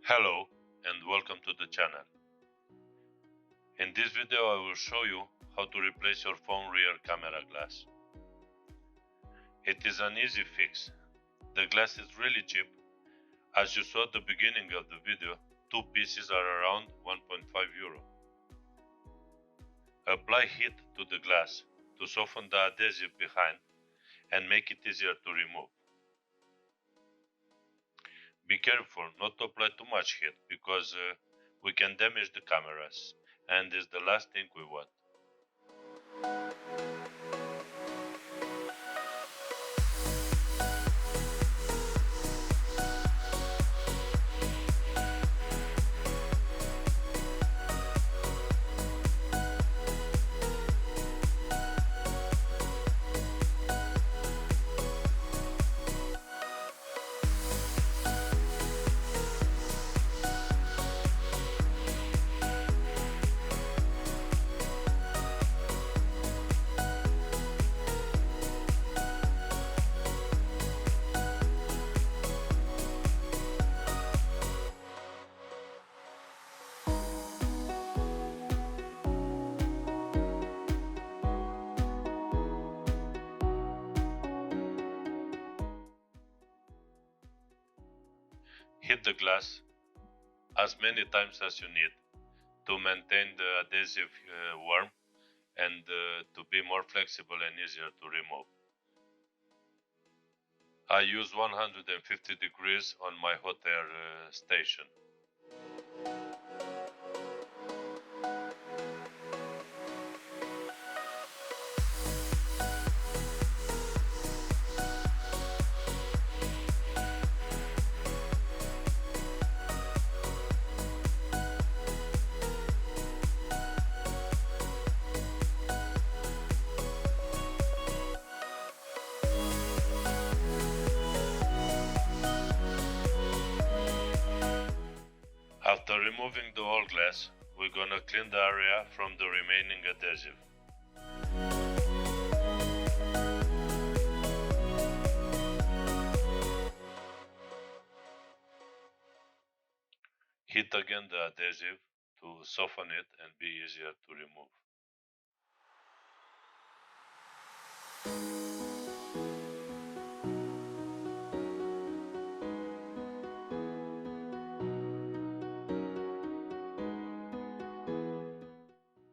Hello and welcome to the channel. In this video I will show you how to replace your phone rear camera glass. It is an easy fix. The glass is really cheap. As you saw at the beginning of the video, two pieces are around 1.5 euro. Apply heat to the glass to soften the adhesive behind and make it easier to remove. Be careful not to apply too much heat because we can damage the cameras, and is the last thing we want. Hit the glass as many times as you need to maintain the adhesive warm and to be more flexible and easier to remove. I use 150 degrees on my hot air station. After removing the whole glass, we're gonna clean the area from the remaining adhesive. Hit again the adhesive to soften it and be easier to remove.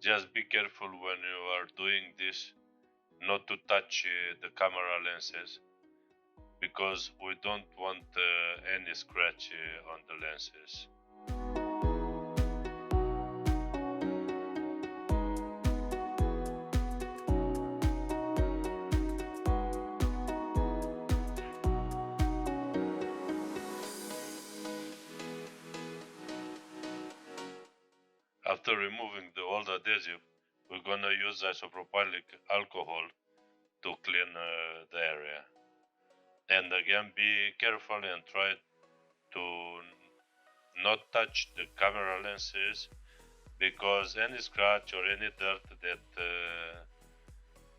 Just be careful when you are doing this not to touch the camera lenses, because we don't want any scratch on the lenses. After removing the old adhesive, we're gonna use isopropylic alcohol to clean the area. And again, be careful and try to not touch the camera lenses, because any scratch or any dirt that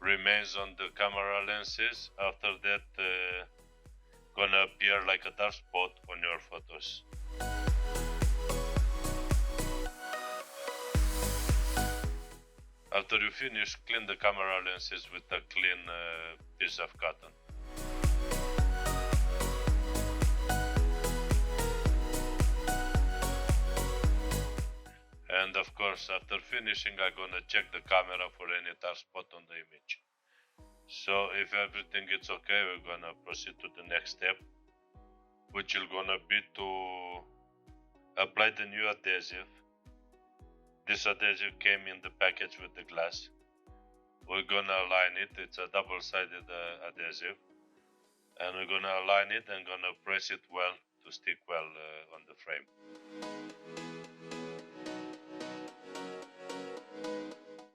remains on the camera lenses, after that gonna appear like a dark spot on your photos. After you finish, clean the camera lenses with a clean piece of cotton. And of course, after finishing, I'm gonna check the camera for any dark spot on the image. So if everything is okay, we're gonna proceed to the next step, which is gonna be to apply the new adhesive. This adhesive came in the package with the glass. We're gonna align it. It's a double-sided adhesive, and we're gonna align it and gonna press it well to stick well on the frame.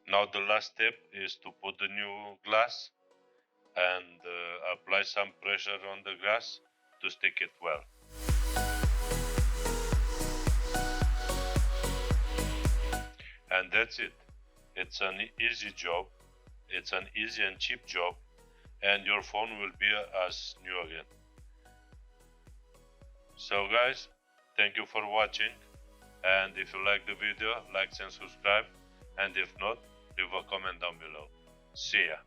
Now the last step is to put the new glass and apply some pressure on the glass to stick it well. And that's it. It's an easy job, it's an easy and cheap job, and your phone will be as new again. So guys, Thank you for watching, and if you like the video, like and subscribe, and if not, leave a comment down below. See ya.